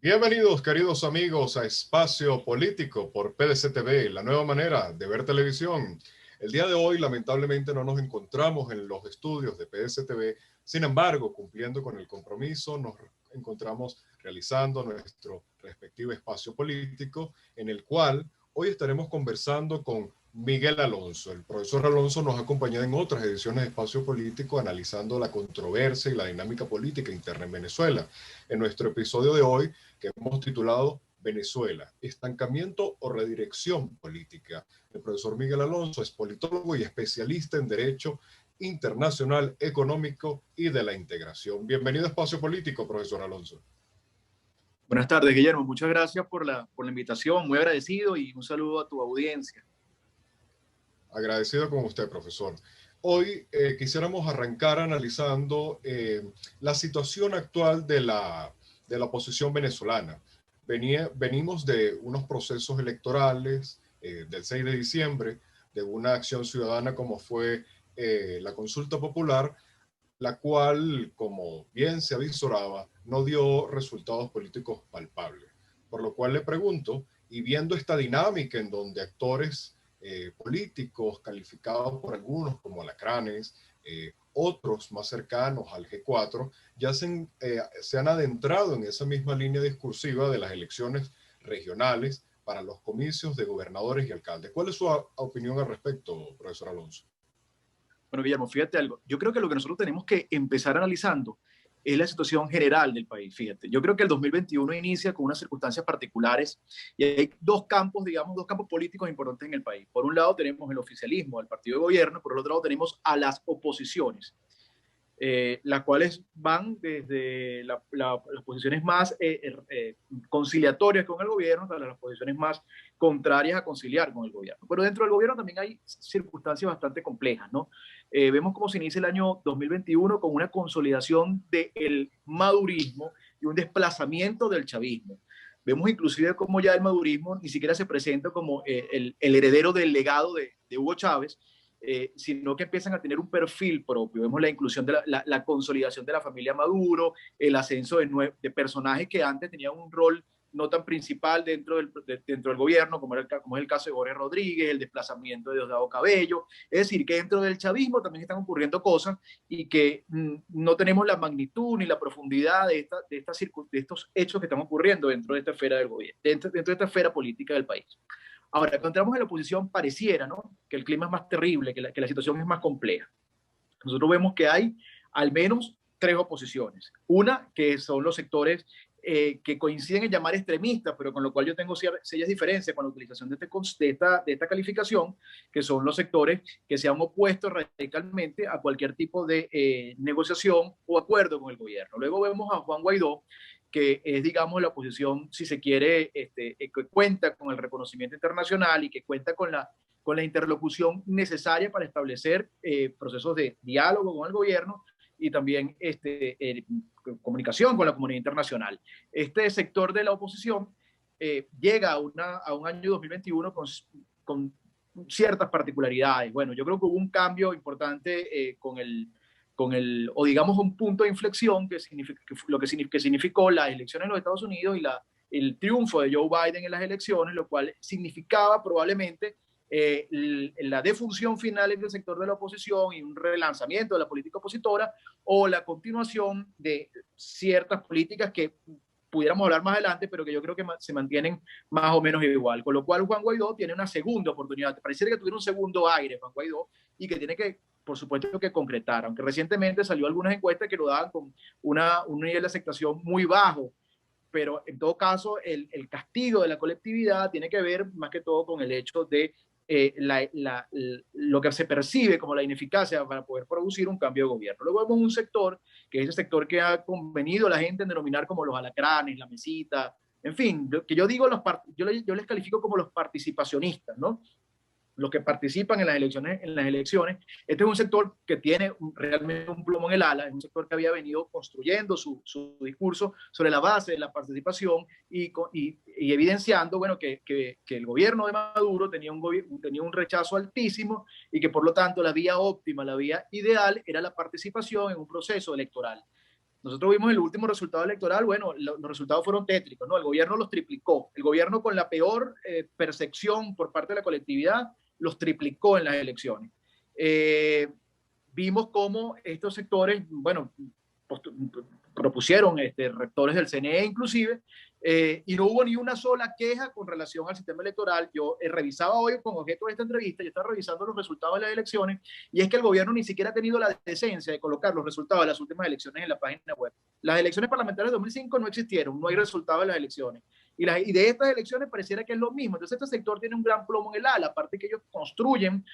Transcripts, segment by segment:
Bienvenidos, queridos amigos, a Espacio Político por PDC-TV, la nueva manera de ver televisión. El día de hoy, lamentablemente, no nos encontramos en los estudios de PDC-TV. Sin embargo, cumpliendo con el compromiso, nos encontramos realizando nuestro respectivo espacio político, en el cual hoy estaremos conversando con Miguel Alonso. El profesor Alonso nos ha acompañado en otras ediciones de Espacio Político analizando la controversia y la dinámica política interna en Venezuela. En nuestro episodio de hoy, que hemos titulado Venezuela, estancamiento o redirección política. El profesor Miguel Alonso es politólogo y especialista en Derecho Internacional, Económico y de la Integración. Bienvenido a Espacio Político, profesor Alonso. Buenas tardes, Guillermo. Muchas gracias por la invitación. Muy agradecido y un saludo a tu audiencia. Agradecido con usted, profesor. Hoy quisiéramos arrancar analizando la situación actual de la oposición venezolana. Venimos de unos procesos electorales del 6 de diciembre, de una acción ciudadana como fue la consulta popular, la cual, como bien se avisoraba, no dio resultados políticos palpables. Por lo cual le pregunto, y viendo esta dinámica en donde actores políticos calificados por algunos como alacranes, otros más cercanos al G4, ya se han adentrado en esa misma línea discursiva de las elecciones regionales para los comicios de gobernadores y alcaldes. ¿Cuál es su opinión al respecto, profesor Alonso? Bueno, Guillermo, fíjate algo. Yo creo que lo que nosotros tenemos que empezar analizando es la situación general del país. Fíjate, yo creo que el 2021 inicia con unas circunstancias particulares y hay dos campos, digamos, dos campos políticos importantes en el país. Por un lado tenemos el oficialismo, el partido de gobierno, por el otro lado tenemos a las oposiciones. Las cuales van desde las posiciones más conciliatorias con el gobierno hasta las posiciones más contrarias a conciliar con el gobierno. Pero dentro del gobierno también hay circunstancias bastante complejas, ¿no? Vemos cómo se inicia el año 2021 con una consolidación del madurismo y un desplazamiento del chavismo. Vemos inclusive cómo ya el madurismo ni siquiera se presenta como el heredero del legado de Hugo Chávez, sino que empiezan a tener un perfil propio. Vemos la inclusión de la consolidación de la familia Maduro, el ascenso de personajes que antes tenían un rol no tan principal dentro del gobierno, como es el caso de Jorge Rodríguez, el desplazamiento de Diosdado Cabello. Es decir, que dentro del chavismo también están ocurriendo cosas y que no tenemos la magnitud ni la profundidad de estos hechos que están ocurriendo dentro de esta esfera del gobierno, dentro de esta esfera política del país. Ahora, cuando entramos en la oposición, pareciera, ¿no?, que el clima es más terrible, que la situación es más compleja. Nosotros vemos que hay al menos tres oposiciones. Una, que son los sectores que coinciden en llamar extremistas, pero con lo cual yo tengo serias diferencias con la utilización de esta calificación, que son los sectores que se han opuesto radicalmente a cualquier tipo de negociación o acuerdo con el gobierno. Luego vemos a Juan Guaidó, que es, digamos, la oposición, si se quiere, que cuenta con el reconocimiento internacional y que cuenta con la interlocución necesaria para establecer procesos de diálogo con el gobierno y también comunicación con la comunidad internacional. Este sector de la oposición llega a un año 2021 con ciertas particularidades. Bueno, yo creo que hubo un cambio importante o digamos un punto de inflexión que significó las elecciones en los Estados Unidos y el triunfo de Joe Biden en las elecciones, lo cual significaba probablemente la defunción final del sector de la oposición y un relanzamiento de la política opositora o la continuación de ciertas políticas que pudiéramos hablar más adelante, pero que yo creo que se mantienen más o menos igual. Con lo cual Juan Guaidó tiene una segunda oportunidad. Pareciera que tuviera un segundo aire Juan Guaidó y que tiene que, por supuesto, que concretar, aunque recientemente salió algunas encuestas que lo daban con un nivel de aceptación muy bajo, pero en todo caso el castigo de la colectividad tiene que ver más que todo con el hecho de lo que se percibe como la ineficacia para poder producir un cambio de gobierno. Luego vemos un sector, que es el sector que ha convenido la gente en denominar como los alacranes, la mesita, en fin, que yo digo, yo les califico como los participacionistas, ¿no?, los que participan en las elecciones. Este es un sector que tiene realmente un plomo en el ala, es un sector que había venido construyendo su discurso sobre la base de la participación y evidenciando, bueno, que el gobierno de Maduro tenía un rechazo altísimo y que por lo tanto la vía óptima, la vía ideal era la participación en un proceso electoral. Nosotros vimos el último resultado electoral, bueno, los resultados fueron tétricos, ¿no? El gobierno los triplicó. El gobierno con la peor percepción por parte de la colectividad los triplicó en las elecciones. Vimos cómo estos sectores, bueno, propusieron rectores del CNE inclusive, y no hubo ni una sola queja con relación al sistema electoral. Yo revisaba hoy con objeto de esta entrevista, yo estaba revisando los resultados de las elecciones, y es que el gobierno ni siquiera ha tenido la decencia de colocar los resultados de las últimas elecciones en la página web. Las elecciones parlamentarias de 2005 no existieron, no hay resultados de las elecciones. Y de estas elecciones pareciera que es lo mismo. Entonces este sector tiene un gran plomo en el ala, aparte que ellos construyen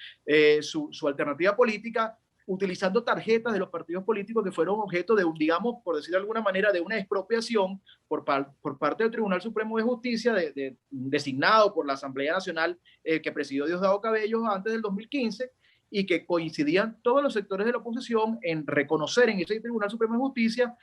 su alternativa política utilizando tarjetas de los partidos políticos que fueron objeto de, digamos, por decir de alguna manera, de una expropiación por parte del Tribunal Supremo de Justicia, designado por la Asamblea Nacional que presidió Diosdado Cabello antes del 2015, y que coincidían todos los sectores de la oposición en reconocer en ese Tribunal Supremo de Justicia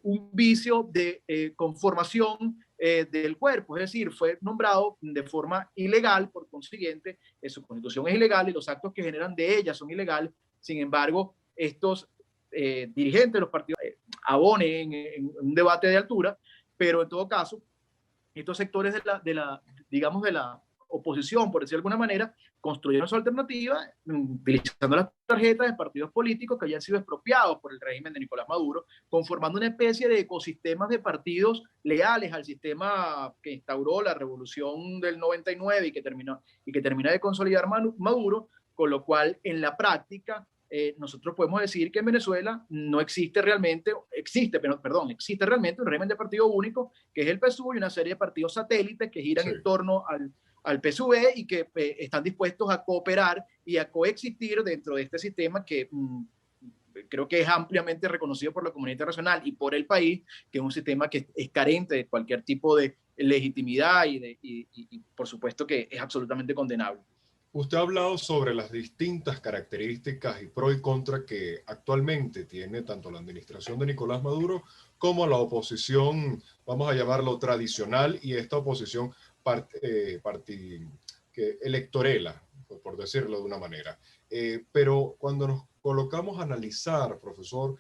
un vicio de conformación del cuerpo, es decir, fue nombrado de forma ilegal, por consiguiente, su constitución es ilegal y los actos que generan de ella son ilegales. Sin embargo, estos dirigentes de los partidos abonen en un debate de altura, pero en todo caso, estos sectores digamos, de la oposición, por decir de alguna manera, construyeron su alternativa utilizando las tarjetas de partidos políticos que habían sido expropiados por el régimen de Nicolás Maduro, conformando una especie de ecosistemas de partidos leales al sistema que instauró la revolución del 99 y que termina de consolidar Maduro, con lo cual en la práctica nosotros podemos decir que en Venezuela no existe realmente, existe realmente un régimen de partido único, que es el PSUV, y una serie de partidos satélites que giran en torno al PSUV y que están dispuestos a cooperar y a coexistir dentro de este sistema que creo que es ampliamente reconocido por la comunidad internacional y por el país, que es un sistema que es carente de cualquier tipo de legitimidad y por supuesto que es absolutamente condenable. Usted ha hablado sobre las distintas características y pro y contra que actualmente tiene tanto la administración de Nicolás Maduro como la oposición, vamos a llamarlo tradicional, y esta oposición electorela, por decirlo de una manera. Pero cuando nos colocamos a analizar, profesor,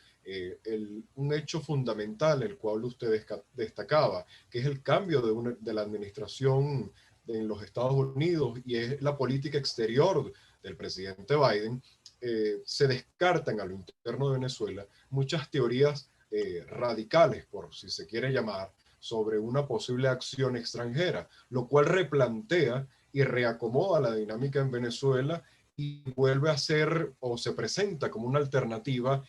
un hecho fundamental, el cual usted destacaba, que es el cambio de la administración en los Estados Unidos, y es la política exterior del presidente Biden, se descartan a lo interno de Venezuela muchas teorías radicales, por si se quiere llamar, sobre una posible acción extranjera, lo cual replantea y reacomoda la dinámica en Venezuela y vuelve a ser o se presenta como una alternativa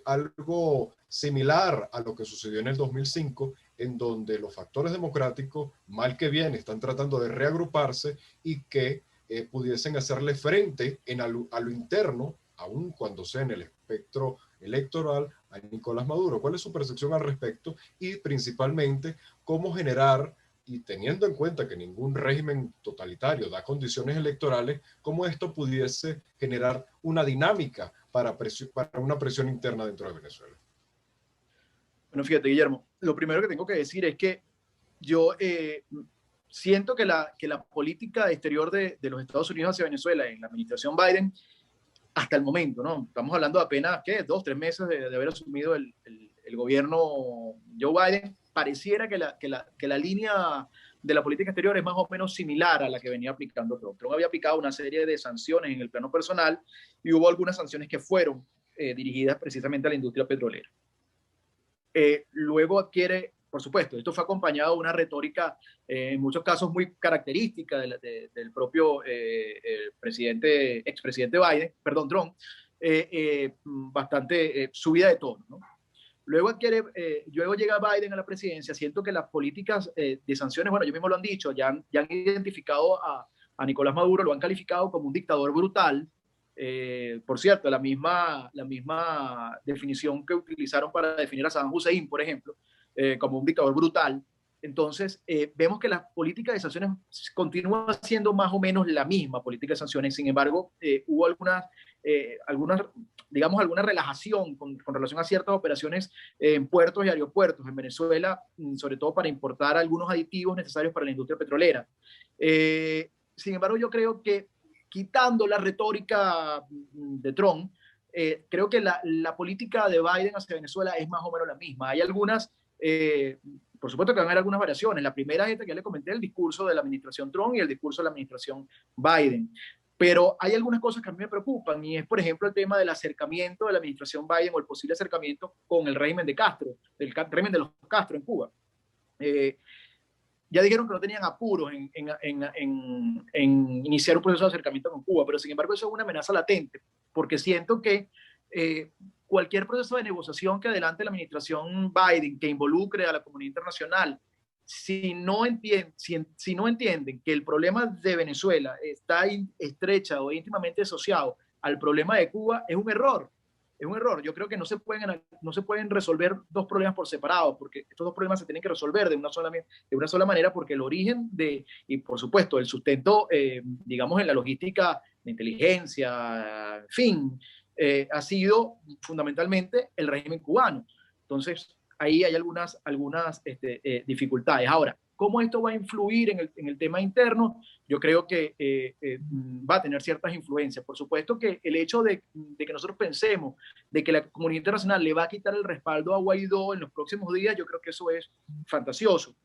algo similar a lo que sucedió en el 2005, en donde los factores democráticos, mal que bien, están tratando de reagruparse y que pudiesen hacerle frente a lo interno, aun cuando sea en el espectro electoral, a Nicolás Maduro. ¿Cuál es su percepción al respecto? Y principalmente, cómo generar, y teniendo en cuenta que ningún régimen totalitario da condiciones electorales, cómo esto pudiese generar una dinámica para una presión interna dentro de Venezuela. Bueno, fíjate, Guillermo, lo primero que tengo que decir es que yo siento que la política exterior de los Estados Unidos hacia Venezuela en la administración Biden, hasta el momento, ¿no? Estamos hablando de apenas, ¿qué? 2-3 meses de haber asumido el gobierno Joe Biden, pareciera que la línea de la política exterior es más o menos similar a la que venía aplicando Trump. Trump había aplicado una serie de sanciones en el plano personal y hubo algunas sanciones que fueron dirigidas precisamente a la industria petrolera. Luego adquiere, por supuesto, esto fue acompañado de una retórica en muchos casos muy característica del propio expresidente Biden, perdón, Trump, bastante subida de tono, ¿no? Luego llega Biden a la presidencia. Siento que las políticas de sanciones, bueno, ellos mismos lo han dicho, ya han identificado a Nicolás Maduro, lo han calificado como un dictador brutal. Por cierto, la misma definición que utilizaron para definir a Saddam Hussein, por ejemplo, como un dictador brutal. Entonces, vemos que la política de sanciones continúa siendo más o menos la misma política de sanciones. Sin embargo, hubo alguna relajación con relación a ciertas operaciones en puertos y aeropuertos en Venezuela, sobre todo para importar algunos aditivos necesarios para la industria petrolera. Sin embargo, yo creo que quitando la retórica de Trump, creo que la política de Biden hacia Venezuela es más o menos la misma. Hay algunas, por supuesto que van a haber algunas variaciones. La primera es esta que ya le comenté, el discurso de la administración Trump y el discurso de la administración Biden. Pero hay algunas cosas que a mí me preocupan, y es, por ejemplo, el tema del acercamiento de la administración Biden o el posible acercamiento con el régimen de Castro, el régimen de los Castro en Cuba. Ya dijeron que no tenían apuros en iniciar un proceso de acercamiento con Cuba, pero sin embargo eso es una amenaza latente, porque siento que cualquier proceso de negociación que adelante la administración Biden, que involucre a la comunidad internacional, si no entienden que el problema de Venezuela está estrecha o íntimamente asociado al problema de Cuba, es un error. Es un error. Yo creo que no se pueden resolver dos problemas por separado, porque estos dos problemas se tienen que resolver de una sola manera, porque el origen y por supuesto el sustento, digamos, en la logística de inteligencia, en fin, ha sido fundamentalmente el régimen cubano. Entonces, ahí hay algunas dificultades. Ahora, ¿cómo esto va a influir en el tema interno? Yo creo que va a tener ciertas influencias. Por supuesto que el hecho de que nosotros pensemos de que la comunidad internacional le va a quitar el respaldo a Guaidó en los próximos días, yo creo que eso es fantasioso.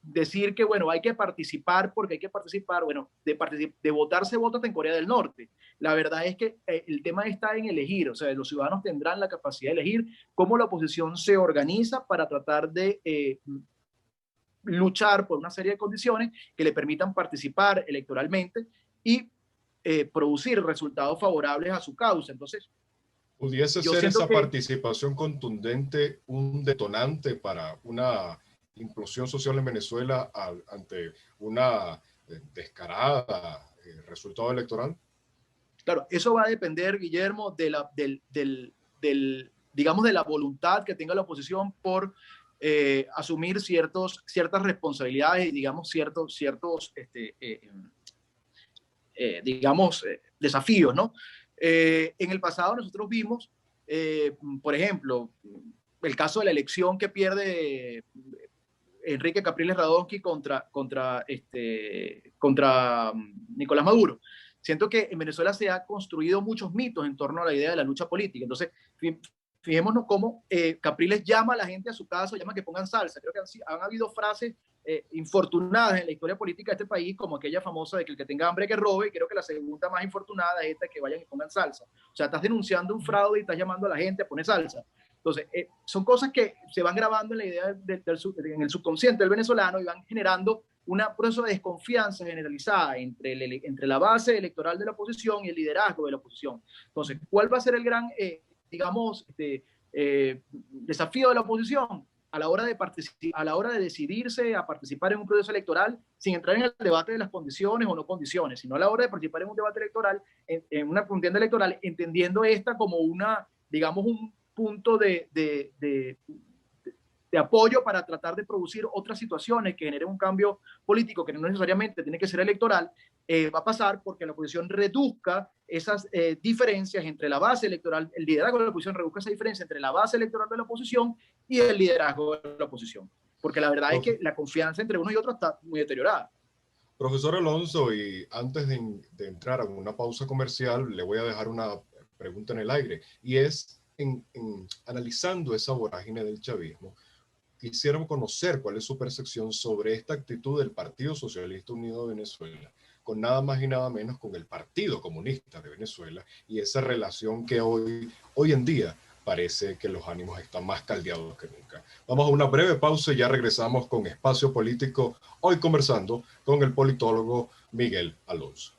Decir que, bueno, hay que participar porque hay que participar, bueno, de votar se vota en Corea del Norte. La verdad es que el tema está en elegir, o sea, los ciudadanos tendrán la capacidad de elegir cómo la oposición se organiza para tratar de luchar por una serie de condiciones que le permitan participar electoralmente y producir resultados favorables a su causa. Entonces, ¿pudiese ser esa participación contundente un detonante para una implosión social en Venezuela ante una descarada resultado electoral? Claro, eso va a depender, Guillermo, digamos, de la voluntad que tenga la oposición por asumir ciertas responsabilidades y, digamos, ciertos desafíos, ¿no? En el pasado nosotros vimos, por ejemplo, el caso de la elección que pierde Enrique Capriles Radonsky contra Nicolás Maduro. Siento que en Venezuela se han construido muchos mitos en torno a la idea de la lucha política. Entonces, fijémonos cómo Capriles llama a la gente a su casa, llama a que pongan salsa. Creo que han habido frases infortunadas en la historia política de este país, como aquella famosa de que el que tenga hambre que robe, y creo que la segunda más infortunada es esta, que vayan y pongan salsa. O sea, estás denunciando un fraude y estás llamando a la gente a poner salsa. Entonces, son cosas que se van grabando en la idea en el subconsciente del venezolano y van generando un proceso de desconfianza generalizada entre la base electoral de la oposición y el liderazgo de la oposición. Entonces, ¿cuál va a ser el gran, desafío de la oposición? A la hora de decidirse a participar en un proceso electoral, sin entrar en el debate de las condiciones o no condiciones, sino a la hora de participar en un debate electoral, en una contienda electoral, entendiendo esta como un punto de apoyo para tratar de producir otras situaciones que generen un cambio político que no necesariamente tiene que ser electoral. Va a pasar porque la oposición reduzca esas diferencias entre la base electoral, el liderazgo de la oposición reduzca esa diferencia entre la base electoral de la oposición y el liderazgo de la oposición. Porque la verdad es que la confianza entre uno y otro está muy deteriorada. Profesor Alonso, y antes de entrar a una pausa comercial, le voy a dejar una pregunta en el aire, y es, analizando esa vorágine del chavismo, quisiéramos conocer cuál es su percepción sobre esta actitud del Partido Socialista Unido de Venezuela, con nada más y nada menos con el Partido Comunista de Venezuela, y esa relación que hoy en día parece que los ánimos están más caldeados que nunca. Vamos a una breve pausa y ya regresamos con Espacio Político, hoy conversando con el politólogo Miguel Alonso.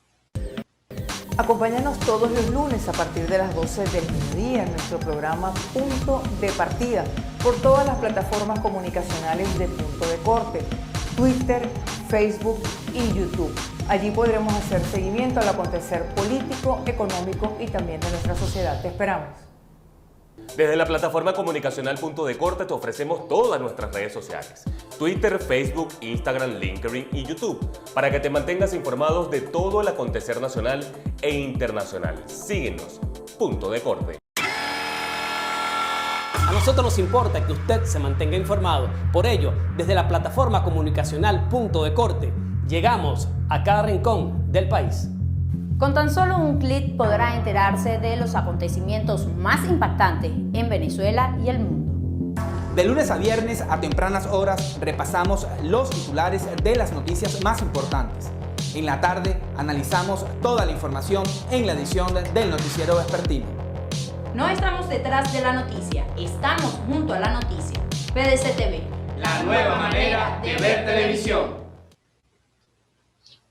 Acompáñanos todos los lunes a partir de las 12 del mediodía en nuestro programa Punto de Partida por todas las plataformas comunicacionales de Punto de Corte, Twitter, Facebook y YouTube. Allí podremos hacer seguimiento al acontecer político, económico y también de nuestra sociedad. Te esperamos. Desde la plataforma comunicacional Punto de Corte te ofrecemos todas nuestras redes sociales: Twitter, Facebook, Instagram, LinkedIn y YouTube, para que te mantengas informados de todo el acontecer nacional e internacional. Síguenos, Punto de Corte. A nosotros nos importa que usted se mantenga informado. Por ello, desde la plataforma comunicacional Punto de Corte, llegamos a cada rincón del país. Con tan solo un clic podrá enterarse de los acontecimientos más impactantes en Venezuela y el mundo. De lunes a viernes a tempranas horas repasamos los titulares de las noticias más importantes. En la tarde analizamos toda la información en la edición del Noticiero Vespertino. No estamos detrás de la noticia, estamos junto a la noticia. PDC TV, La nueva manera de ver televisión.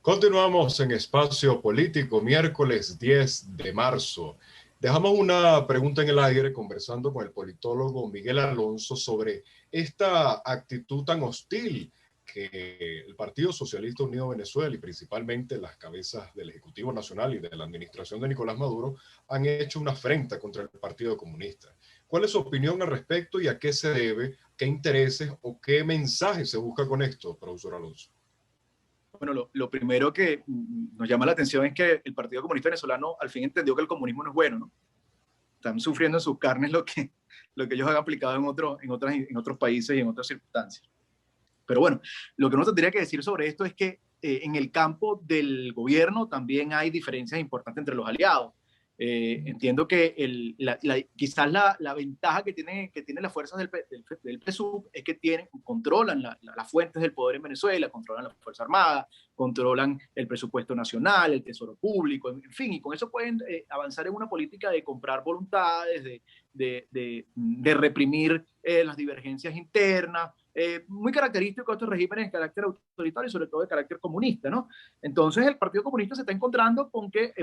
Continuamos en Espacio Político, miércoles 10 de marzo. Dejamos una pregunta en el aire conversando con el politólogo Miguel Alonso sobre esta actitud tan hostil que el Partido Socialista Unido de Venezuela y principalmente las cabezas del Ejecutivo Nacional y de la administración de Nicolás Maduro han hecho una afrenta contra el Partido Comunista. ¿Cuál es su opinión al respecto y a qué se debe, qué intereses o qué mensaje se busca con esto, profesor Alonso? Bueno, lo primero que nos llama la atención es que el Partido Comunista Venezolano al fin entendió que el comunismo no es bueno, ¿no? Están sufriendo en sus carnes lo que ellos han aplicado en otros países y en otras circunstancias. Pero bueno, lo que uno tendría que decir sobre esto es que en el campo del gobierno también hay diferencias importantes entre los aliados. Entiendo que quizás la ventaja que tienen las fuerzas del PSUV es que controlan las fuentes del poder en Venezuela, controlan la Fuerza Armada, controlan el presupuesto nacional, el tesoro público, en fin, y con eso pueden avanzar en una política de comprar voluntades, de reprimir las divergencias internas, muy característico de estos regímenes de carácter autoritario y sobre todo de carácter comunista, ¿no? Entonces el Partido Comunista se está encontrando con que,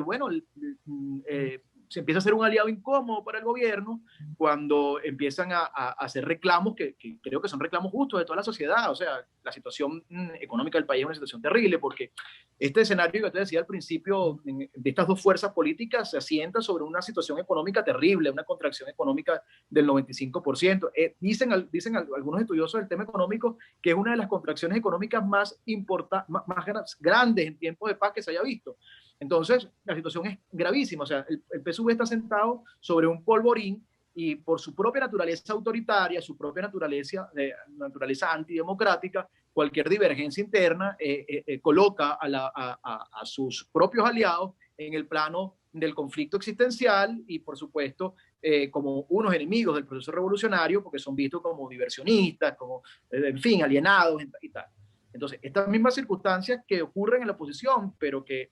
se empieza a ser un aliado incómodo para el gobierno cuando empiezan a hacer reclamos que creo que son reclamos justos de toda la sociedad. O sea, la situación económica del país es una situación terrible porque este escenario que te decía al principio de estas dos fuerzas políticas se asienta sobre una situación económica terrible, una contracción económica del 95%. Dicen algunos estudiosos del tema económico que es una de las contracciones económicas más grandes en tiempos de paz que se haya visto. Entonces, la situación es gravísima. O sea, el PSUV está sentado sobre un polvorín y por su propia naturaleza autoritaria, su propia naturaleza antidemocrática, cualquier divergencia interna coloca a sus propios aliados en el plano del conflicto existencial y, por supuesto, como unos enemigos del proceso revolucionario, porque son vistos como diversionistas, como, en fin, alienados y tal. Entonces, estas mismas circunstancias que ocurren en la oposición, pero que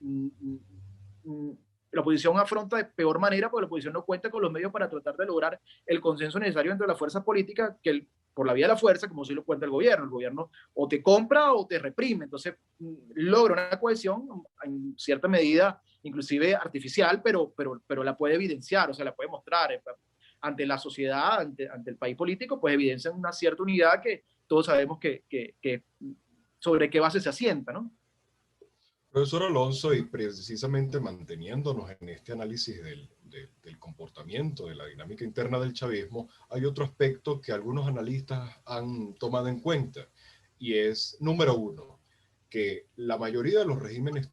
la oposición afronta de peor manera porque la oposición no cuenta con los medios para tratar de lograr el consenso necesario entre las fuerzas políticas por la vía de la fuerza, como sí lo cuenta el gobierno. El gobierno o te compra o te reprime. Entonces, logra una cohesión en cierta medida, inclusive artificial, pero la puede evidenciar, o sea, la puede mostrar ante la sociedad, ante el país político, pues evidencia una cierta unidad que todos sabemos que sobre qué base se asienta, ¿no? Profesor Alonso, y precisamente manteniéndonos en este análisis del comportamiento, de la dinámica interna del chavismo, hay otro aspecto que algunos analistas han tomado en cuenta, y es, número uno, que la mayoría de los regímenes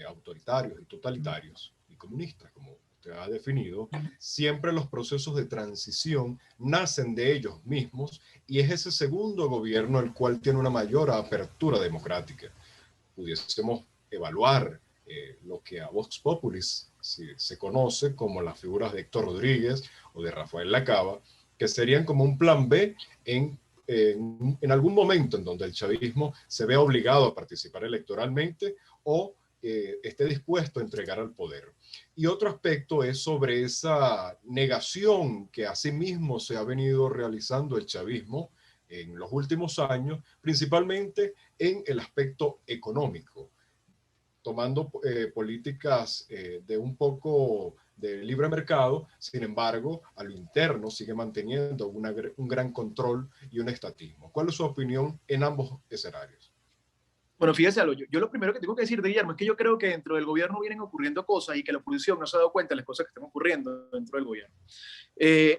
autoritarios y totalitarios y comunistas, como usted ha definido, siempre los procesos de transición nacen de ellos mismos y es ese segundo gobierno el cual tiene una mayor apertura democrática. Pudiésemos evaluar lo que a Vox Populi se conoce como las figuras de Héctor Rodríguez o de Rafael Lacaba, que serían como un plan B en algún momento en donde el chavismo se vea obligado a participar electoralmente o esté dispuesto a entregar al poder. Y otro aspecto es sobre esa negación que asimismo se ha venido realizando el chavismo en los últimos años, principalmente en el aspecto económico, tomando políticas de un poco de libre mercado. Sin embargo, a lo interno sigue manteniendo un gran control y un estatismo. ¿Cuál es su opinión en ambos escenarios? Bueno, fíjese algo, yo lo primero que tengo que decir de Guillermo es que yo creo que dentro del gobierno vienen ocurriendo cosas y que la oposición no se ha dado cuenta de las cosas que están ocurriendo dentro del gobierno.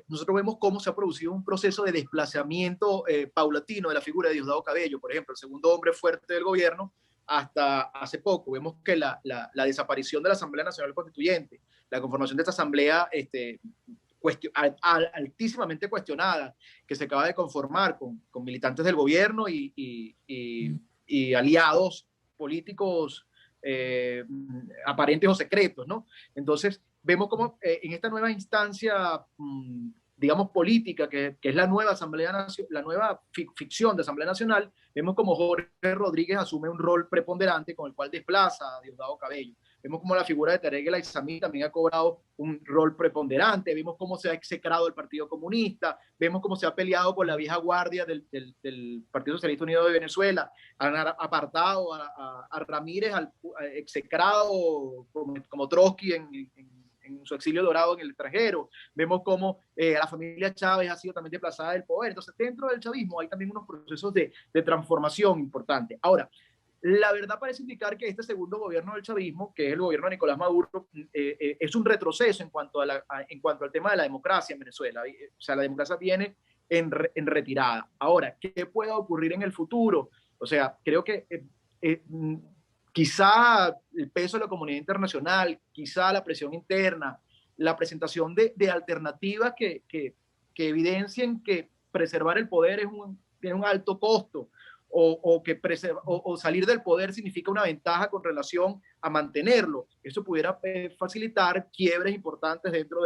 Nosotros vemos cómo se ha producido un proceso de desplazamiento paulatino de la figura de Diosdado Cabello, por ejemplo, el segundo hombre fuerte del gobierno, hasta hace poco. Vemos que la desaparición de la Asamblea Nacional Constituyente, la conformación de esta asamblea altísimamente cuestionada, que se acaba de conformar con militantes del gobierno y aliados políticos aparentes o secretos, ¿no? Entonces, vemos como en esta nueva instancia, digamos, política, que es la nueva la nueva ficción de Asamblea Nacional, vemos como Jorge Rodríguez asume un rol preponderante con el cual desplaza a Diosdado Cabello. Vemos como la figura de Tarek El Aissami también ha cobrado un rol preponderante. Vemos cómo se ha execrado el Partido Comunista. Vemos cómo se ha peleado con la vieja guardia del Partido Socialista Unido de Venezuela. Han apartado a Ramírez, execrado como Trotsky en su exilio dorado en el extranjero. Vemos cómo la familia Chávez ha sido también desplazada del poder. Entonces, dentro del chavismo hay también unos procesos de transformación importantes. Ahora, la verdad parece indicar que este segundo gobierno del chavismo, que es el gobierno de Nicolás Maduro, es un retroceso en cuanto al tema de la democracia en Venezuela. O sea, la democracia viene en retirada. Ahora, ¿qué puede ocurrir en el futuro? O sea, creo que quizá el peso de la comunidad internacional, quizá la presión interna, la presentación de alternativas que evidencien que preservar el poder tiene un alto costo, o salir del poder significa una ventaja con relación a mantenerlo. Eso pudiera facilitar quiebres importantes dentro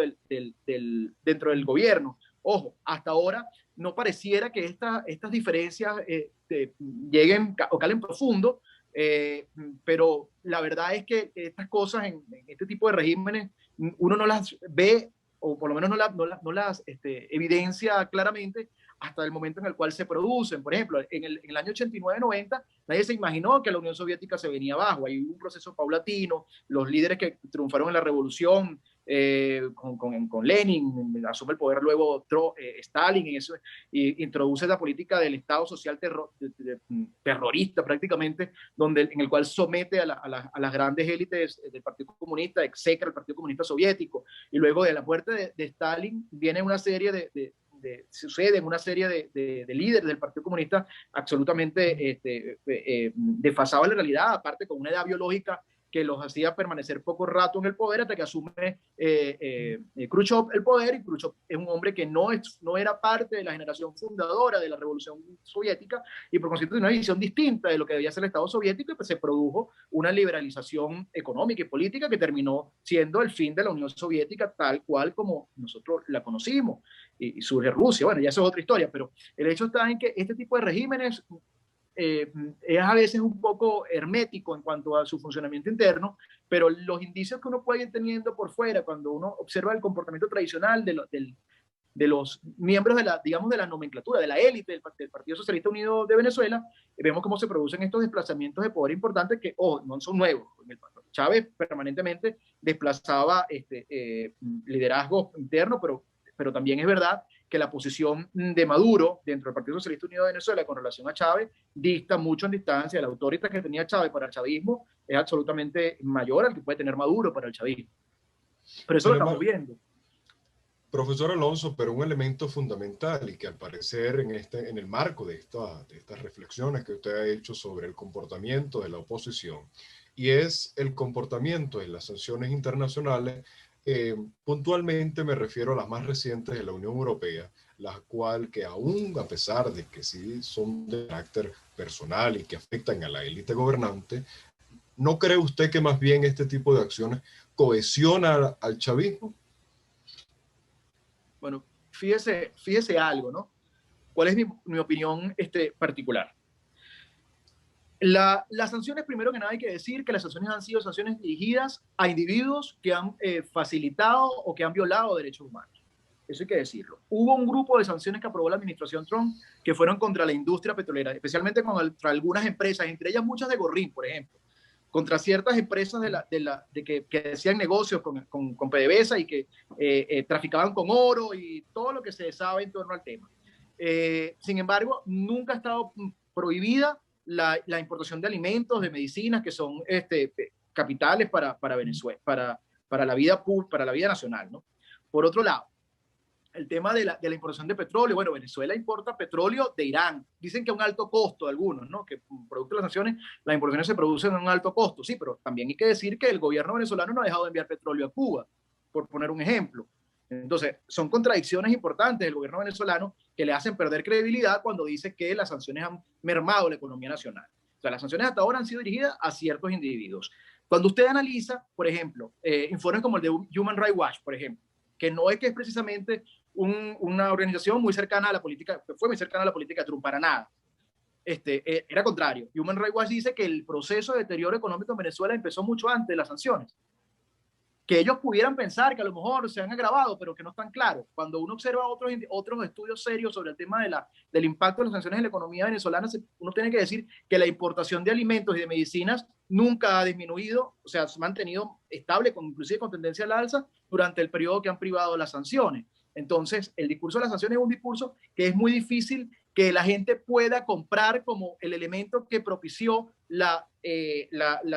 del gobierno. Ojo, hasta ahora no pareciera que estas diferencias lleguen o calen profundo, pero la verdad es que estas cosas en este tipo de regímenes uno no las ve, o por lo menos no las evidencia claramente hasta el momento en el cual se producen. Por ejemplo, en el año 89-90, nadie se imaginó que la Unión Soviética se venía abajo. Hay un proceso paulatino, los líderes que triunfaron en la revolución, con Lenin, asume el poder luego Stalin, y introduce la política del Estado social terrorista prácticamente, en el cual somete a las grandes élites del Partido Comunista, execra el Partido Comunista Soviético, y luego de la muerte de Stalin viene una serie suceden una serie de líderes del Partido Comunista absolutamente desfasados en la realidad, aparte con una edad biológica que los hacía permanecer poco rato en el poder, hasta que asume Khrushchev el poder, y Khrushchev es un hombre que no era parte de la generación fundadora de la Revolución Soviética, y por consiguiente tiene una visión distinta de lo que debía ser el Estado soviético, y pues se produjo una liberalización económica y política que terminó siendo el fin de la Unión Soviética tal cual como nosotros la conocimos, y surge Rusia. Bueno, ya eso es otra historia, pero el hecho está en que este tipo de regímenes es a veces un poco hermético en cuanto a su funcionamiento interno, pero los indicios que uno puede ir teniendo por fuera, cuando uno observa el comportamiento tradicional de los miembros de la nomenclatura, de la élite del Partido Socialista Unido de Venezuela, vemos cómo se producen estos desplazamientos de poder importantes que, no son nuevos. Chávez permanentemente desplazaba liderazgo interno, pero también es verdad que la posición de Maduro dentro del Partido Socialista Unido de Venezuela con relación a Chávez dista mucho en distancia. La autoridad que tenía Chávez para el chavismo es absolutamente mayor al que puede tener Maduro para el chavismo. Pero eso lo estamos viendo. Profesor Alonso, pero un elemento fundamental y que al parecer en el marco de estas reflexiones que usted ha hecho sobre el comportamiento de la oposición, y es el comportamiento de las sanciones internacionales. Puntualmente me refiero a las más recientes de la Unión Europea, las cuales, que aún a pesar de que sí son de carácter personal y que afectan a la élite gobernante, ¿no cree usted que más bien este tipo de acciones cohesiona al chavismo? Bueno, fíjese algo, ¿no? ¿Cuál es mi opinión particular? Las sanciones, primero que nada hay que decir que las sanciones han sido sanciones dirigidas a individuos que han facilitado o que han violado derechos humanos. Eso hay que decirlo. Hubo un grupo de sanciones que aprobó la administración Trump que fueron contra la industria petrolera, especialmente contra algunas empresas, entre ellas muchas de Gorrín, por ejemplo, contra ciertas empresas que hacían negocios con PDVSA y que traficaban con oro y todo lo que se sabe en torno al tema. Sin embargo, nunca ha estado prohibida la importación de alimentos, de medicinas, que son capitales para Venezuela, para la vida nacional, ¿no? Por otro lado, el tema de la importación de petróleo. Bueno, Venezuela importa petróleo de Irán. Dicen que a un alto costo algunos, ¿no? Que producto de las sanciones, las importaciones se producen a un alto costo. Sí, pero también hay que decir que el gobierno venezolano no ha dejado de enviar petróleo a Cuba, por poner un ejemplo. Entonces, son contradicciones importantes del gobierno venezolano que le hacen perder credibilidad cuando dice que las sanciones han mermado la economía nacional. sea, las sanciones hasta ahora han sido dirigidas a ciertos individuos. Cuando usted analiza, por ejemplo, informes como el de Human Rights Watch, por ejemplo, que no es que es precisamente una organización muy cercana a la política, que fue muy cercana a la política de Trump, para nada. Era contrario. Human Rights Watch dice que el proceso de deterioro económico en Venezuela empezó mucho antes de las sanciones. Que ellos pudieran pensar que a lo mejor se han agravado, pero que no están claros. Cuando uno observa otros estudios serios sobre el tema del impacto de las sanciones en la economía venezolana, uno tiene que decir que la importación de alimentos y de medicinas nunca ha disminuido, o sea, se ha mantenido estable, inclusive con tendencia al alza, durante el periodo que han privado las sanciones. Entonces, el discurso de las sanciones es un discurso que es muy difícil que la gente pueda comprar como el elemento que propició la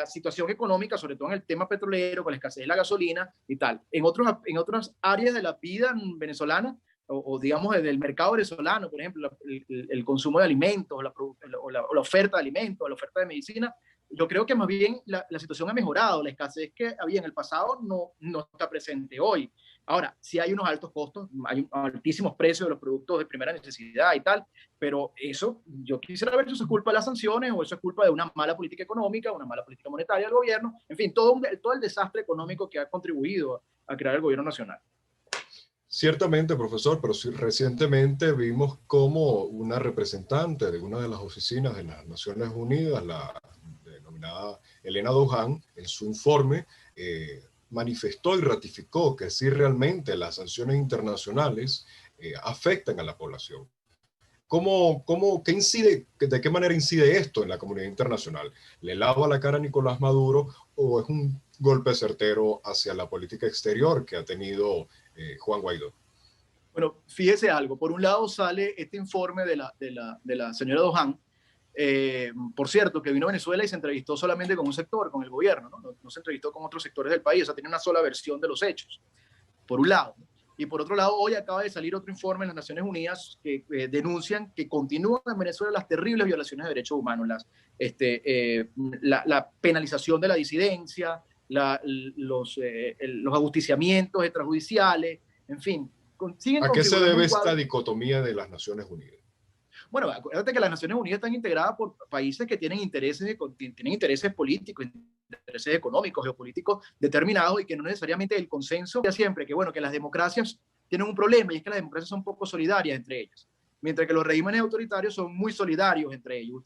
situación económica, sobre todo en el tema petrolero, con la escasez de la gasolina y tal. En otras áreas de la vida venezolana, o digamos del mercado venezolano, por ejemplo, el consumo de alimentos, o la oferta de alimentos, la oferta de medicina, yo creo que más bien la situación ha mejorado. La escasez que había en el pasado no está presente hoy. Ahora, sí hay unos altos costos, hay altísimos precios de los productos de primera necesidad y tal, pero eso, yo quisiera ver si eso es culpa de las sanciones o eso es culpa de una mala política económica, una mala política monetaria del gobierno, en fin, todo el desastre económico que ha contribuido a crear el gobierno nacional. Ciertamente, profesor, pero sí, recientemente vimos cómo una representante de una de las oficinas de las Naciones Unidas, la denominada Elena Dohan, en su informe manifestó y ratificó que sí realmente las sanciones internacionales afectan a la población. ¿De qué manera incide esto en la comunidad internacional? ¿Le lava la cara a Nicolás Maduro o es un golpe certero hacia la política exterior que ha tenido Juan Guaidó? Bueno, fíjese algo. Por un lado sale este informe de la señora Dohan, por cierto, que vino a Venezuela y se entrevistó solamente con un sector, con el gobierno, no se entrevistó con otros sectores del país, o sea, tiene una sola versión de los hechos, por un lado. Y por otro lado, hoy acaba de salir otro informe en las Naciones Unidas que denuncian que continúan en Venezuela las terribles violaciones de derechos humanos, la penalización de la disidencia, los ajusticiamientos extrajudiciales, en fin. ¿A qué se debe esta dicotomía de las Naciones Unidas? Bueno, acuérdate que las Naciones Unidas están integradas por países que tienen intereses políticos, intereses económicos, geopolíticos determinados y que no necesariamente el consenso ya siempre que, bueno, que las democracias tienen un problema y es que las democracias son poco solidarias entre ellas, mientras que los regímenes autoritarios son muy solidarios entre ellos.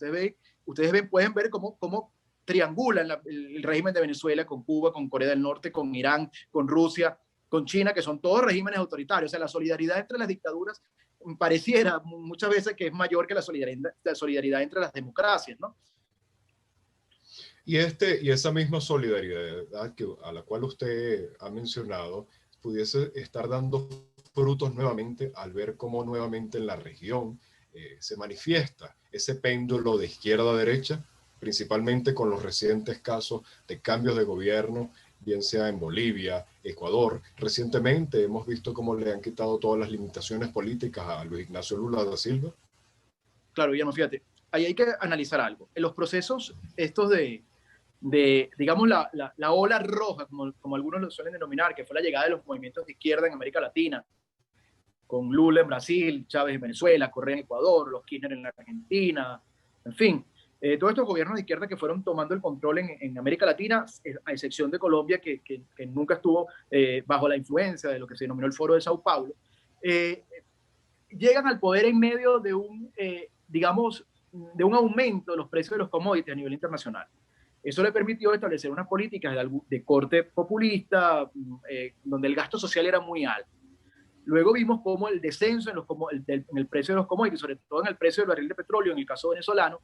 Pueden ver cómo triangulan el régimen de Venezuela con Cuba, con Corea del Norte, con Irán, con Rusia, con China, que son todos regímenes autoritarios. O sea, la solidaridad entre las dictaduras pareciera muchas veces que es mayor que la solidaridad entre las democracias, ¿no? Y esa misma solidaridad a la cual usted ha mencionado pudiese estar dando frutos nuevamente al ver cómo nuevamente en la región se manifiesta ese péndulo de izquierda a derecha, principalmente con los recientes casos de cambios de gobierno, bien sea en Bolivia, Ecuador. Recientemente hemos visto cómo le han quitado todas las limitaciones políticas a Luis Ignacio Lula da Silva. Claro, Guillermo, fíjate, ahí hay que analizar algo. En los procesos estos digamos, la ola roja, como algunos lo suelen denominar, que fue la llegada de los movimientos de izquierda en América Latina, con Lula en Brasil, Chávez en Venezuela, Correa en Ecuador, los Kirchner en la Argentina, en fin. Todos estos gobiernos de izquierda que fueron tomando el control en América Latina, a excepción de Colombia, que nunca estuvo bajo la influencia de lo que se denominó el Foro de Sao Paulo, llegan al poder en medio de un aumento de los precios de los commodities a nivel internacional. Eso le permitió establecer unas políticas de corte populista, donde el gasto social era muy alto. Luego vimos cómo el descenso en el precio de los commodities, sobre todo en el precio del barril de petróleo, en el caso venezolano,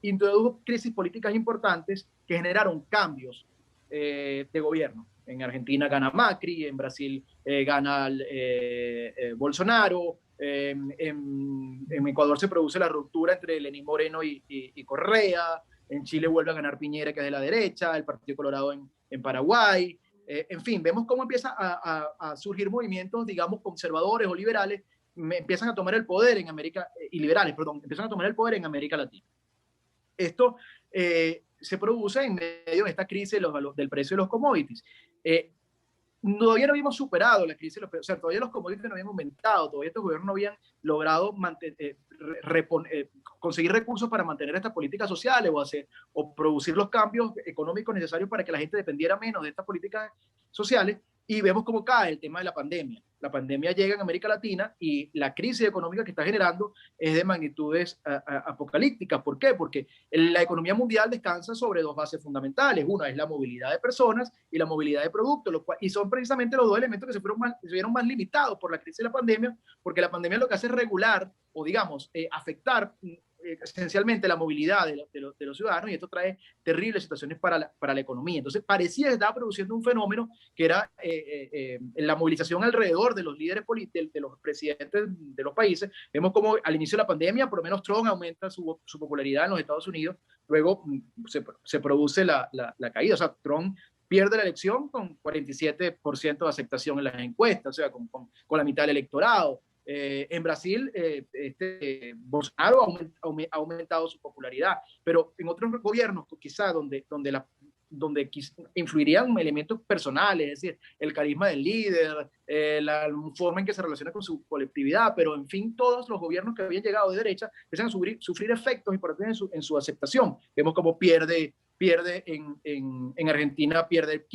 introdujo crisis políticas importantes que generaron cambios de gobierno. En Argentina gana Macri, en Brasil gana Bolsonaro, en Ecuador se produce la ruptura entre Lenín Moreno y Correa, en Chile vuelve a ganar Piñera, que es de la derecha, el Partido Colorado en Paraguay. En fin, vemos cómo empieza a surgir movimientos, digamos, conservadores o liberales, empiezan a tomar el poder en América, empiezan a tomar el poder en América Latina. Esto se produce en medio de esta crisis del precio de los commodities. todavía no habíamos superado la crisis, o sea, todavía los commodities no habían aumentado, todavía estos gobiernos no habían logrado conseguir recursos para mantener estas políticas sociales o producir los cambios económicos necesarios para que la gente dependiera menos de estas políticas sociales, y vemos cómo cae el tema de la pandemia. La pandemia llega en América Latina y la crisis económica que está generando es de magnitudes apocalípticas. ¿Por qué? Porque la economía mundial descansa sobre dos bases fundamentales. Una es la movilidad de personas y la movilidad de productos, y son precisamente los dos elementos que se vieron más limitados por la crisis de la pandemia, porque la pandemia lo que hace es regular o, digamos, afectar esencialmente la movilidad de los ciudadanos, y esto trae terribles situaciones para la economía. Entonces parecía que estaba produciendo un fenómeno que era la movilización alrededor de los líderes políticos, de los presidentes de los países. Vemos como al inicio de la pandemia, por lo menos Trump aumenta su popularidad en los Estados Unidos, luego se produce la caída. O sea, Trump pierde la elección con 47% de aceptación en las encuestas, o sea, con la mitad del electorado. En Brasil, Bolsonaro ha aumentado su popularidad, pero en otros gobiernos, quizá donde influirían elementos personales, es decir, el carisma del líder, la forma en que se relaciona con su colectividad, pero en fin, todos los gobiernos que habían llegado de derecha empiezan a sufrir efectos importantes en su aceptación. Vemos cómo pierde en Argentina, pierde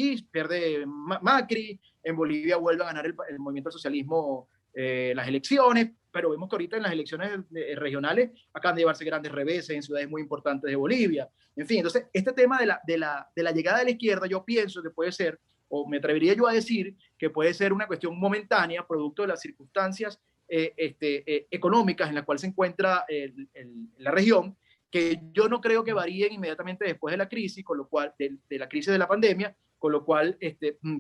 Macri, en Bolivia vuelve a ganar el movimiento al socialismo las elecciones, pero vemos que ahorita en las elecciones regionales acaban de llevarse grandes reveses en ciudades muy importantes de Bolivia. En fin, entonces este tema de la llegada de la izquierda, yo pienso que puede ser, o me atrevería yo a decir, que puede ser una cuestión momentánea, producto de las circunstancias económicas en las cuales se encuentra la región, que yo no creo que varíen inmediatamente después de la crisis, con lo cual, de la crisis de la pandemia, con lo cual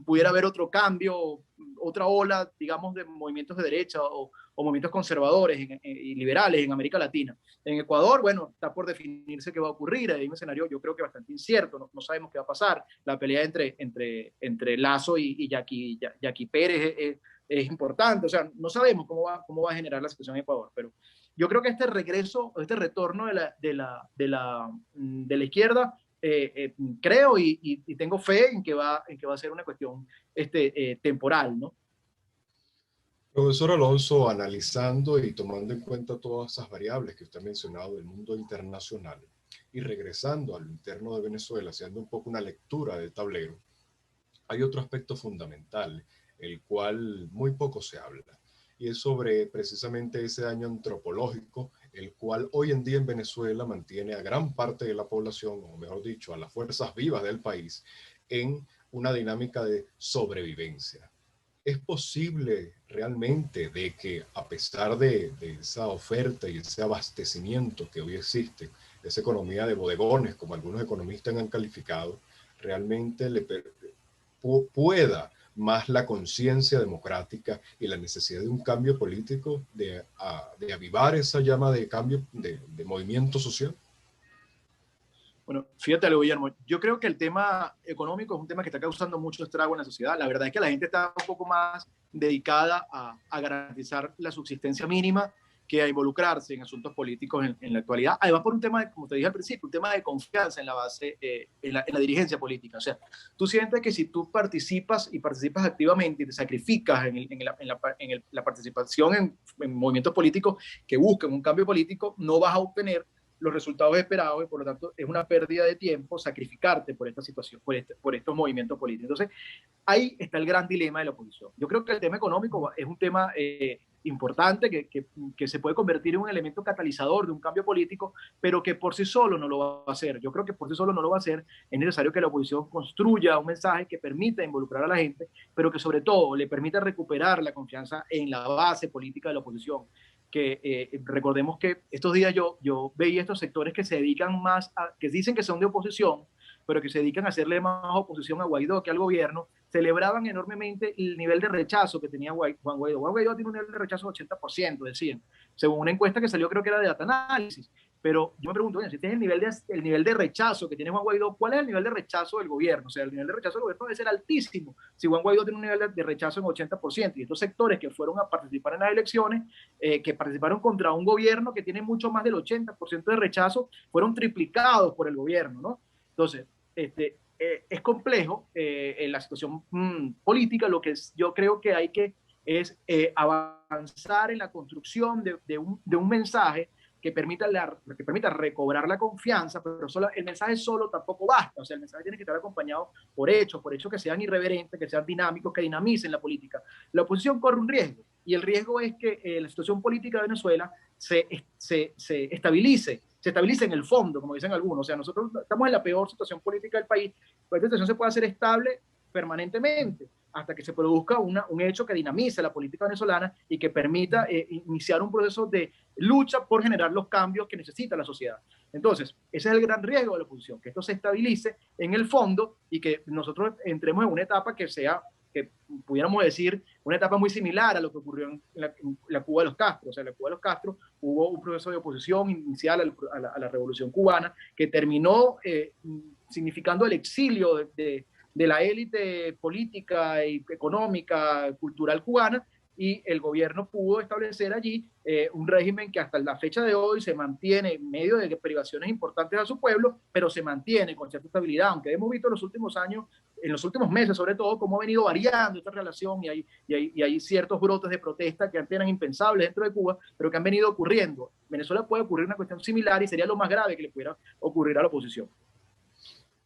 pudiera haber otro cambio, otra ola, digamos, de movimientos de derecha o movimientos conservadores y liberales en América Latina. En Ecuador, bueno, está por definirse qué va a ocurrir, hay un escenario yo creo que bastante incierto, no sabemos qué va a pasar. La pelea entre Lasso y Yaqui Pérez es importante, o sea, no sabemos cómo va a generar la situación en Ecuador, pero yo creo que este retorno de la izquierda, creo y tengo fe en que va a ser una cuestión temporal, ¿no? Profesor Alonso, analizando y tomando en cuenta todas esas variables que usted ha mencionado del mundo internacional y regresando al interno de Venezuela, haciendo un poco una lectura del tablero, hay otro aspecto fundamental, el cual muy poco se habla, y es sobre precisamente ese daño antropológico, el cual hoy en día en Venezuela mantiene a gran parte de la población, o mejor dicho, a las fuerzas vivas del país, en una dinámica de sobrevivencia. ¿Es posible realmente de que a pesar de esa oferta y ese abastecimiento que hoy existe, esa economía de bodegones, como algunos economistas han calificado, realmente pueda más la conciencia democrática y la necesidad de un cambio político, de avivar esa llama de cambio, de movimiento social? Bueno, fíjate algo, Guillermo, yo creo que el tema económico es un tema que está causando mucho estrago en la sociedad. La verdad es que la gente está un poco más dedicada a garantizar la subsistencia mínima que a involucrarse en asuntos políticos en la actualidad. Además, por un tema, como te dije al principio, un tema de confianza en la base, en la dirigencia política. O sea, tú sientes que si tú participas activamente y te sacrificas en la participación en movimientos políticos que buscan un cambio político, no vas a obtener los resultados esperados y por lo tanto es una pérdida de tiempo sacrificarte por esta situación, por estos movimientos políticos. Entonces, ahí está el gran dilema de la oposición. Yo creo que el tema económico es un tema importante que se puede convertir en un elemento catalizador de un cambio político, pero que por sí solo no lo va a hacer. Yo creo que por sí solo no lo va a hacer. Es necesario que la oposición construya un mensaje que permita involucrar a la gente, pero que sobre todo le permita recuperar la confianza en la base política de la oposición. Que recordemos que estos días yo veía estos sectores que se dedican más que dicen que son de oposición, pero que se dedican a hacerle más oposición a Guaidó que al gobierno, celebraban enormemente el nivel de rechazo que tenía Juan Guaidó. Juan Guaidó tiene un nivel de rechazo de 80%, decían, según una encuesta que salió, creo que era de Data Análisis. Pero yo me pregunto, bueno, si este es el nivel de rechazo que tiene Juan Guaidó, ¿cuál es el nivel de rechazo del gobierno? O sea, el nivel de rechazo del gobierno debe ser altísimo. Si Juan Guaidó tiene un nivel de rechazo en 80%, y estos sectores que fueron a participar en las elecciones, que participaron contra un gobierno que tiene mucho más del 80% de rechazo, fueron triplicados por el gobierno, ¿no? Entonces, es complejo en la situación política. Lo que yo creo que hay que es avanzar en la construcción de un mensaje que permita recobrar la confianza, pero el mensaje solo tampoco basta. O sea, el mensaje tiene que estar acompañado por hechos que sean irreverentes, que sean dinámicos, que dinamicen la política. La oposición corre un riesgo, y el riesgo es que la situación política de Venezuela se estabilice en el fondo, como dicen algunos. O sea, nosotros estamos en la peor situación política del país, pero esta situación se puede hacer estable permanentemente hasta que se produzca un hecho que dinamice la política venezolana y que permita iniciar un proceso de lucha por generar los cambios que necesita la sociedad. Entonces, ese es el gran riesgo de la oposición, que esto se estabilice en el fondo y que nosotros entremos en una etapa que pudiéramos decir, una etapa muy similar a lo que ocurrió en la Cuba de los Castro. O sea, en la Cuba de los Castro hubo un proceso de oposición inicial a la Revolución Cubana que terminó significando el exilio de la élite política y económica, cultural cubana, y el gobierno pudo establecer allí un régimen que hasta la fecha de hoy se mantiene en medio de privaciones importantes a su pueblo, pero se mantiene con cierta estabilidad, aunque hemos visto en los últimos años, en los últimos meses sobre todo, cómo ha venido variando esta relación y hay ciertos brotes de protesta que antes eran impensables dentro de Cuba, pero que han venido ocurriendo. En Venezuela puede ocurrir una cuestión similar y sería lo más grave que le pudiera ocurrir a la oposición.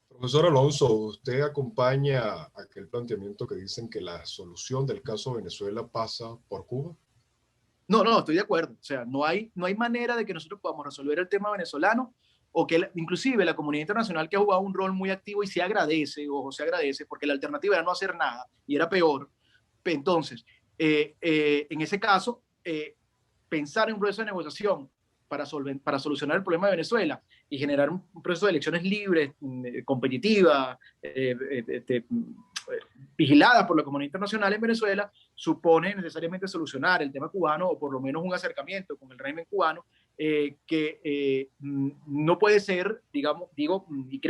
Profesor Alonso, ¿usted acompaña aquel planteamiento que dicen que la solución del caso Venezuela pasa por Cuba? No, estoy de acuerdo. O sea, no hay manera de que nosotros podamos resolver el tema venezolano, o que inclusive la comunidad internacional, que ha jugado un rol muy activo y se agradece, porque la alternativa era no hacer nada y era peor. Entonces, en ese caso, pensar en un proceso de negociación para solucionar el problema de Venezuela y generar un proceso de elecciones libres, competitivas, vigiladas por la comunidad internacional en Venezuela, supone necesariamente solucionar el tema cubano, o por lo menos un acercamiento con el régimen cubano, que no puede ser,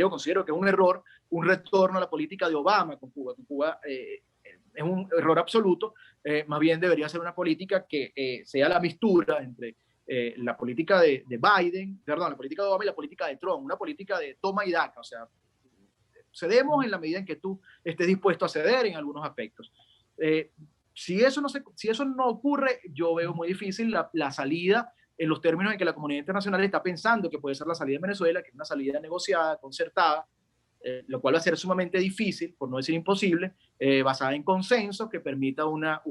considero que es un error, un retorno a la política de Obama con Cuba. Con Cuba es un error absoluto. Más bien debería ser una política que sea la mistura entre la política de Biden, la política de Obama y la política de Trump, una política de toma y daca. O sea, cedemos en la medida en que tú estés dispuesto a ceder en algunos aspectos. Si eso no ocurre, yo veo muy difícil la salida en los términos en que la comunidad internacional está pensando que puede ser la salida de Venezuela, que es una salida negociada, concertada, lo cual va a ser sumamente difícil, por no decir imposible, basada en consenso, que permita una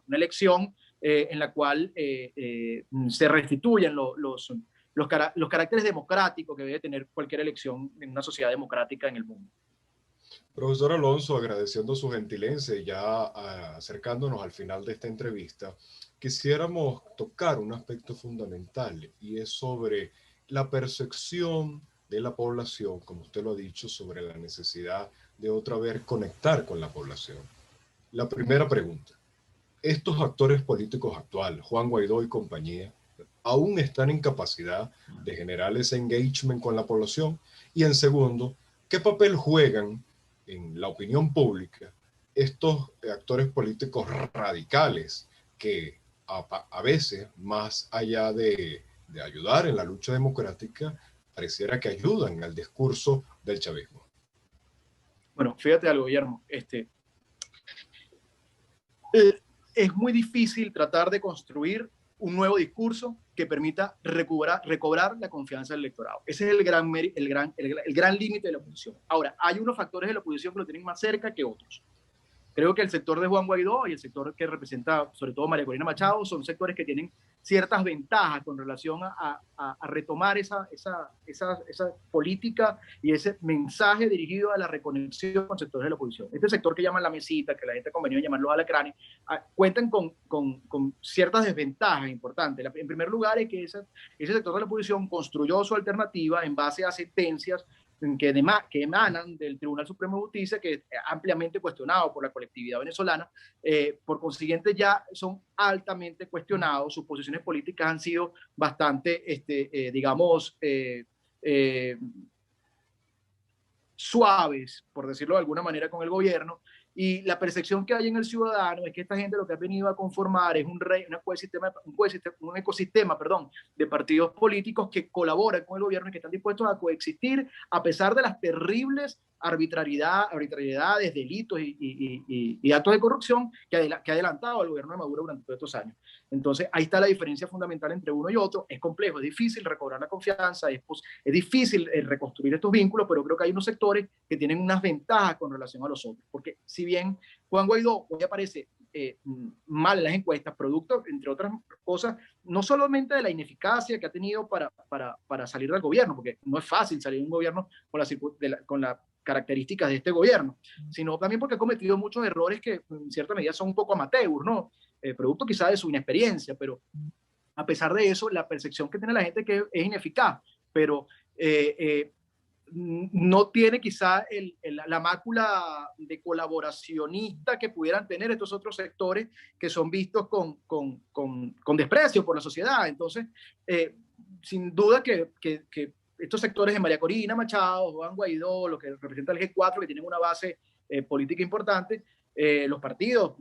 elección en la cual se restituyan los caracteres democráticos que debe tener cualquier elección en una sociedad democrática en el mundo. Profesor Alonso, agradeciendo su gentileza y ya acercándonos al final de esta entrevista, quisiéramos tocar un aspecto fundamental, y es sobre la percepción de la población, como usted lo ha dicho, sobre la necesidad de otra vez conectar con la población. La primera pregunta: ¿estos actores políticos actuales, Juan Guaidó y compañía, aún están en capacidad de generar ese engagement con la población? Y en segundo, ¿qué papel juegan en la opinión pública estos actores políticos radicales que a veces, más allá de ayudar en la lucha democrática, pareciera que ayudan al discurso del chavismo? Bueno, fíjate algo, Guillermo. Es muy difícil tratar de construir un nuevo discurso que permita recobrar la confianza del electorado. Ese es el gran límite de la oposición. Ahora, hay unos factores de la oposición que lo tienen más cerca que otros. Creo que el sector de Juan Guaidó y el sector que representa sobre todo María Corina Machado son sectores que tienen ciertas ventajas con relación a retomar esa política y ese mensaje dirigido a la reconexión con sectores de la oposición. Este sector que llaman la mesita, que la gente ha convenido llamarlo alacranes, cuentan con ciertas desventajas importantes. En primer lugar, es que ese sector de la oposición construyó su alternativa en base a sentencias que emanan del Tribunal Supremo de Justicia, que es ampliamente cuestionado por la colectividad venezolana. Por consiguiente, ya son altamente cuestionados, sus posiciones políticas han sido bastante, suaves, por decirlo de alguna manera, con el gobierno, y la percepción que hay en el ciudadano es que esta gente lo que ha venido a conformar es un ecosistema de partidos políticos que colaboran con el gobierno y que están dispuestos a coexistir a pesar de las terribles arbitrariedades, delitos y actos de corrupción que ha adelantado al gobierno de Maduro durante todos estos años. Entonces, ahí está la diferencia fundamental entre uno y otro. Es complejo, es difícil recobrar la confianza, es difícil reconstruir estos vínculos, pero creo que hay unos sectores que tienen unas ventajas con relación a los otros. Porque si bien Juan Guaidó hoy aparece mal en las encuestas, producto, entre otras cosas, no solamente de la ineficacia que ha tenido para salir del gobierno, porque no es fácil salir de un gobierno con las características de este gobierno, sino también porque ha cometido muchos errores que en cierta medida son un poco amateurs, ¿no? Producto quizá de su inexperiencia, pero a pesar de eso, la percepción que tiene la gente que es ineficaz, pero no tiene quizá la mácula de colaboracionista que pudieran tener estos otros sectores que son vistos con desprecio por la sociedad. Entonces, sin duda que estos sectores de María Corina Machado, Juan Guaidó, lo que representa el G4, que tienen una base política importante, los partidos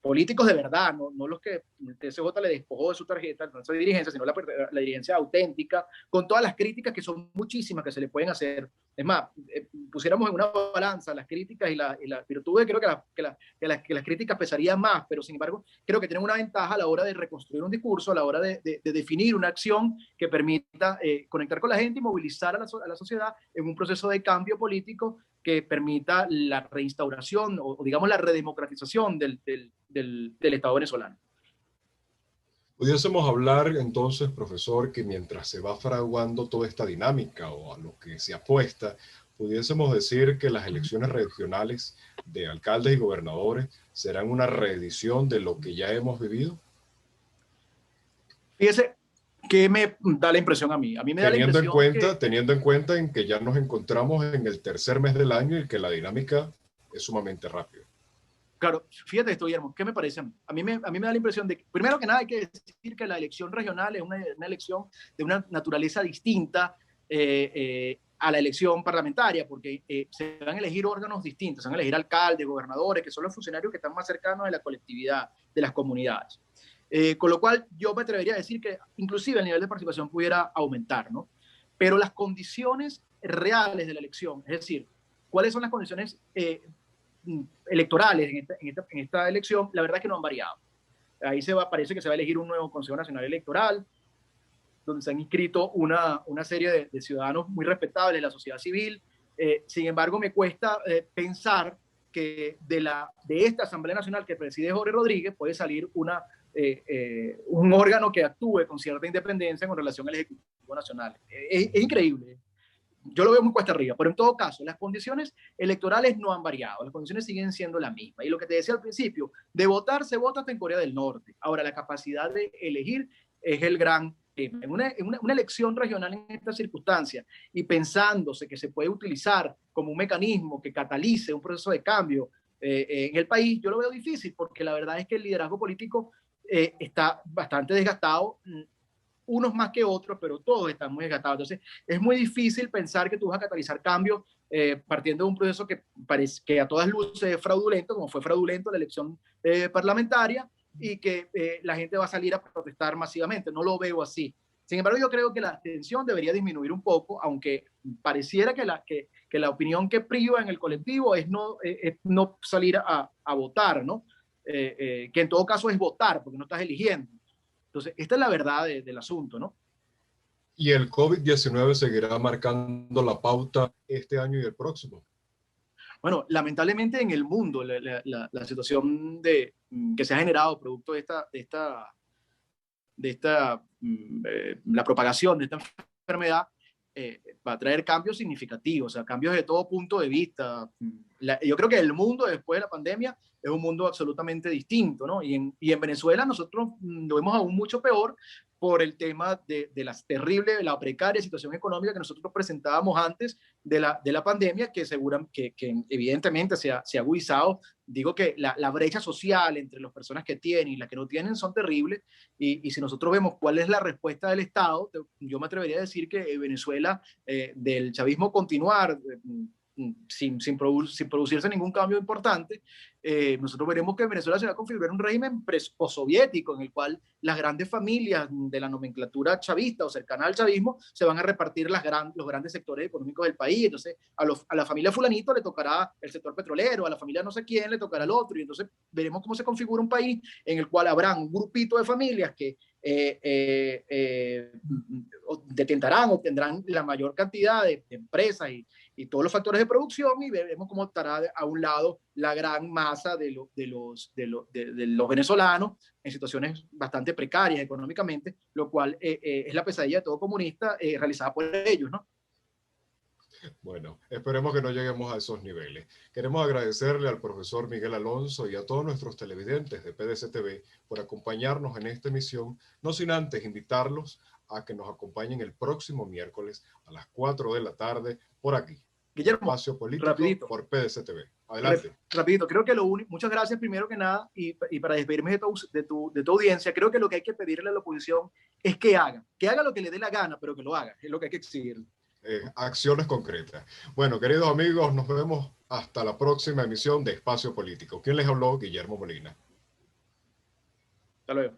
políticos de verdad, no los que el TSJ le despojó de su tarjeta, no esa dirigencia, sino la dirigencia auténtica, con todas las críticas que son muchísimas que se le pueden hacer. Es más, pusiéramos en una balanza las críticas y las virtudes, creo que las críticas pesarían más, pero sin embargo creo que tienen una ventaja a la hora de reconstruir un discurso, a la hora de definir una acción que permita conectar con la gente y movilizar a la sociedad en un proceso de cambio político que permita la reinstauración o digamos la redemocratización del Estado venezolano. Pudiésemos hablar entonces, profesor, que mientras se va fraguando toda esta dinámica o a lo que se apuesta, pudiésemos decir que las elecciones regionales de alcaldes y gobernadores serán una reedición de lo que ya hemos vivido. Fíjese, ¿qué me da la impresión a mí? A mí me da la impresión teniendo en cuenta en que ya nos encontramos en el tercer mes del año y que la dinámica es sumamente rápida. Claro, fíjate esto, Guillermo, ¿qué me parece a mí? A mí me da la impresión de que, primero que nada, hay que decir que la elección regional es una elección de una naturaleza distinta a la elección parlamentaria, porque se van a elegir órganos distintos, se van a elegir alcaldes, gobernadores, que son los funcionarios que están más cercanos de la colectividad, de las comunidades. Con lo cual, yo me atrevería a decir que inclusive el nivel de participación pudiera aumentar, ¿no? Pero las condiciones reales de la elección, es decir, ¿cuáles son las condiciones electorales en esta elección? La verdad es que no han variado. Ahí parece que se va a elegir un nuevo Consejo Nacional Electoral, donde se han inscrito una serie de ciudadanos muy respetables de la sociedad civil. Sin embargo, me cuesta pensar que de esta Asamblea Nacional que preside Jorge Rodríguez puede salir un órgano que actúe con cierta independencia con relación al Ejecutivo Nacional. Es increíble. Yo lo veo muy cuesta arriba, pero en todo caso, las condiciones electorales no han variado, las condiciones siguen siendo las mismas. Y lo que te decía al principio, de votar se vota hasta en Corea del Norte. Ahora, la capacidad de elegir es el gran tema. En una elección regional en esta circunstancia y pensándose que se puede utilizar como un mecanismo que catalice un proceso de cambio en el país, yo lo veo difícil porque la verdad es que el liderazgo político está bastante desgastado, unos más que otros, pero todos están muy desgastados. Entonces, es muy difícil pensar que tú vas a catalizar cambios partiendo de un proceso que parece que a todas luces es fraudulento, como fue fraudulento la elección parlamentaria, y que la gente va a salir a protestar masivamente. No lo veo así. Sin embargo, yo creo que la tensión debería disminuir un poco, aunque pareciera que la opinión que priva en el colectivo es no salir a votar, ¿no? Que en todo caso es votar, porque no estás eligiendo. Entonces, esta es la verdad del asunto, ¿no? ¿Y el COVID-19 seguirá marcando la pauta este año y el próximo? Bueno, lamentablemente en el mundo la situación que se ha generado producto de la propagación de esta enfermedad va a traer cambios significativos, o sea, cambios de todo punto de vista. Yo creo que el mundo después de la pandemia es un mundo absolutamente distinto, ¿no? Y en Venezuela nosotros lo vemos aún mucho peor por el tema de la precaria situación económica que nosotros presentábamos antes de la pandemia, que evidentemente se ha agudizado. Digo que la brecha social entre las personas que tienen y las que no tienen son terribles, y si nosotros vemos cuál es la respuesta del Estado, yo me atrevería a decir que Venezuela, del chavismo continuar, sin producirse ningún cambio importante, nosotros veremos que Venezuela se va a configurar un régimen postsoviético en el cual las grandes familias de la nomenclatura chavista o cercana al chavismo se van a repartir los grandes sectores económicos del país. Entonces a la familia fulanito le tocará el sector petrolero, a la familia no sé quién le tocará el otro, y entonces veremos cómo se configura un país en el cual habrá un grupito de familias que detentarán, obtendrán la mayor cantidad de empresas y todos los factores de producción, y veremos cómo estará a un lado la gran masa de los venezolanos en situaciones bastante precarias económicamente, lo cual es la pesadilla de todo comunista realizada por ellos, ¿no? Bueno, esperemos que no lleguemos a esos niveles. Queremos agradecerle al profesor Miguel Alonso y a todos nuestros televidentes de PDC TV por acompañarnos en esta emisión, no sin antes invitarlos a que nos acompañen el próximo miércoles a las 4 de la tarde por aquí. Guillermo, Espacio Político rapidito, por PDC TV. Adelante. Rapidito, creo que muchas gracias primero que nada, y para despedirme de tu audiencia, creo que lo que hay que pedirle a la oposición es que haga lo que le dé la gana, pero que lo haga, es lo que hay que exigir. Acciones concretas. Bueno, queridos amigos, nos vemos hasta la próxima emisión de Espacio Político. ¿Quién les habló? Guillermo Molina. Hasta luego.